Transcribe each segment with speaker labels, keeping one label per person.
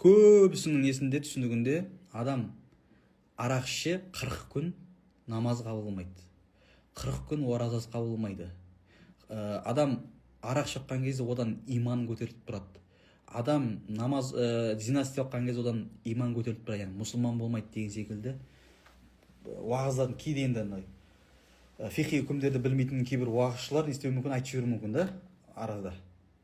Speaker 1: көбісінің несінде түсінігінде адам арақ ішсе 40 күн намаз қабыл болмайды, 40 күн оразасы қабыл болмайды. Адам арақ шыққан кезде одан иман көтеріліп тұрады. Адам намаз зина істеп жатқан кезде одан иман көтеріліп тұрады, яғни мұсылман болмайды деген секілді уағыздардың кейде енді фихи үкімдерді білмейтін кейбір уағызшылар не істеуі мүмкін, айтып жіберуі мүмкін да арада,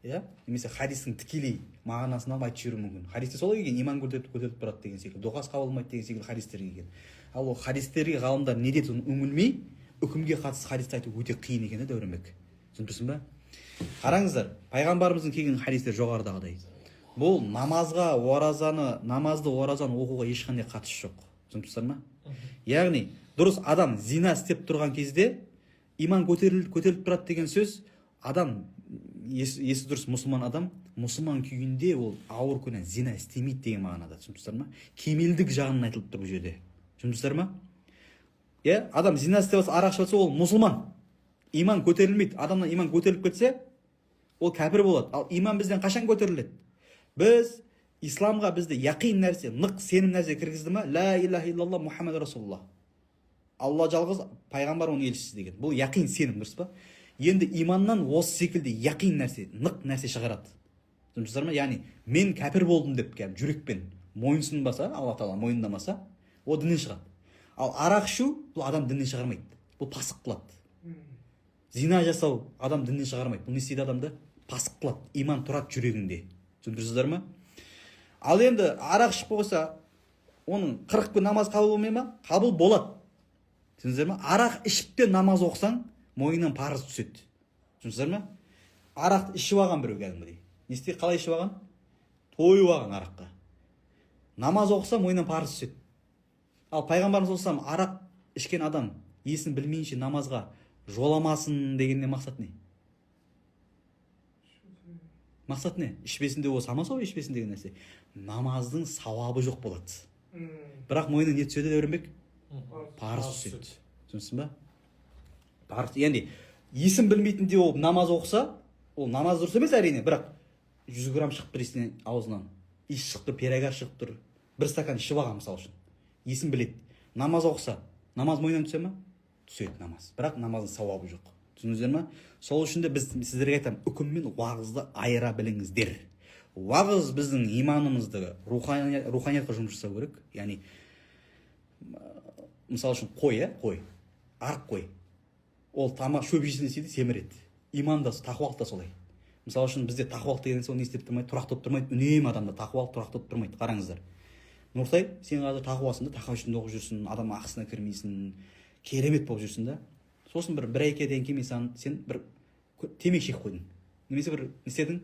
Speaker 1: иә, немесе хадистің тікелей мағынасын алып айтып жіберуі мүмкін. Хадисте солай келген, иман көтеріліп тұрады деген секілді, дұғасы қабыл болмайды деген секілді хадистер келген. Ал ол хадистерге ғалымдар не деді, соны үңілмей үкімге қатысты хадисті айту өте қиын екен да Дәуренбек. Түсіндің ба? Қараңыздар, пайғамбарымыздың келген хадистер жоғарыдағыдай. Бұл намазға, намазды оразаны оқуға ешқандай қатысы жоқ. Түсінесіздер ма? Яғни дұрыс адам зина істеп тұрған кезде иман көтеріліп тұрады деген сөз, адам есі дұрыс мұсылман адам мұсылман күйінде ол ауыр күнә зина істемейді деген мағынада. Түсінесіздер ма? Кемелдік жағынан айтылып тұр бұл жерде. Түсінесіздер ма? Иә, адам зина істеп жатса, арақ ішіп жатса, ол мұсылман. Иман көтерілмейді. Адамнан иман көтеріліп кетсе, ол кәпір болады. Ал иман бізден қашан көтеріледі? Біз исламға бізді яқин нәрсе, нық сенім нәрсе кіргізді ма? Ла илаха иллаллах Мұхаммад Расулуллах. Алла жалғыз, пайғамбар оның елшісі деген. Бұл яқин сенім, дұрыс па? Енді иманнан осы секілді яқин нәрсе, нық нәрсе шығарады. Түсінесіздер ма? Яғни мен кәпір болдым деп жүрекпен мойынсынбаса, Алла тағала мойындамаса, ол діннен шығады. Ал арақ ішу бұл адам діннен шығармайды. Бұл пасық қылады. Зина жасау адам діннен шығармайды. Бұл не істейді адамды? Пасық қылады. Иман тұрады жүрегінде. Түсіндірсіздер ма? Ал енді арақ ішіп қойса, оның 40 күн намаз қабыл болмай ма? Қабыл болады. Түсіндіңіздер ма? Арақ ішіп те намаз оқысаң, мойнынан парыз түседі. Түсіндіңіздер ма? Арақты ішіп алған біреу кәдімгідей. Не істейді? Қалай ішіп алған? Тойып алған араққа. Намаз оқыса мойнынан парыз түседі. Ал пайғамбарымыз олсам арақ ішкен адам есін білмейінше намазға жоламасын дегеннен мақсат не? Мақсат не? Ішпесінде ол самасау ішпесін деген нәрсе. Намаздың сауабы жоқ болады. Бірақ мойнына не түседі Дәуренбек? Парыз түседі. Түсінсің ба? Парыз, яғни есін білмейтінде ол намаз оқыса, ол намаз дұрыс емес әрине, бірақ 100 грамм шығып тұр есінен аузынан, иіс шығып тұр, перегар шығып тұр, бір стакан ішіп алған мысалы үшін. Есін біледі. Намаз оқыса, намаз мойнынан түсе ма? Түседі намаз. Бірақ намаздың сауабы жоқ. Түсіндіңіздер ма? Сол үшін де біз сіздерге айтамын, үкім мен уағызды айыра біліңіздер. Уағыз біздің иманымызды руханиятқа жұмыс жасау керек. Яғни мысалы үшін қой, арық қой. Ол тамақ шөп жесін істейді, семіреді. Иман да, тақуалық та солай. Мысалы үшін бізде тақуалық деген сол не істеп тұрмайды, тұрақты тұрмайды, үнемі адамда тақуалық тұрақты тұрмайды. Қараңыздар. Нұртай, сен қазір тақуасың да, тақуа ішінде оқып жүрсің, адам ақысына кірмейсің, керемет болып жүрсің да. Сосын бір айдан кейін сен бір темекі шегіп қойдың. Немесе бір не істедің?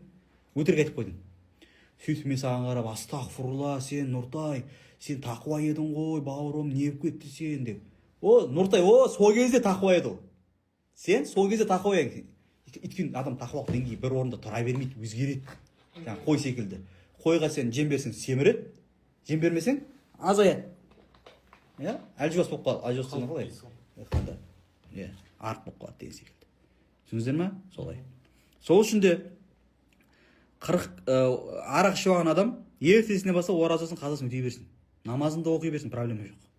Speaker 1: Өтірік айтып қойдың. Сөйтіп мен саған қарап, астағфирулла, сен Нұртай, сен тақуа едің ғой, бауырым, не болып кетті сен деп. О, Нұртай, сол кезде тақуа еді ол. Сен сол кезде тақуа едің. Өйткені адам тақуалық деңгейі бір орында тұра бермейді, өзгереді. Жаңағы қой секілді. Қойға сен жем берсең семіреді, жем бермесең азаяды. Иә? Әлжуаз болып қалады. Әлжуаз қалай? Иә, арық болып қалады деген секілді. Түсіндіңіздер ма? Солай. Сол үшін де арақ ішіп алған адам ертесіне бастап оразасын қазасын өтей берсін. Намазын да оқи берсін, проблема жоқ.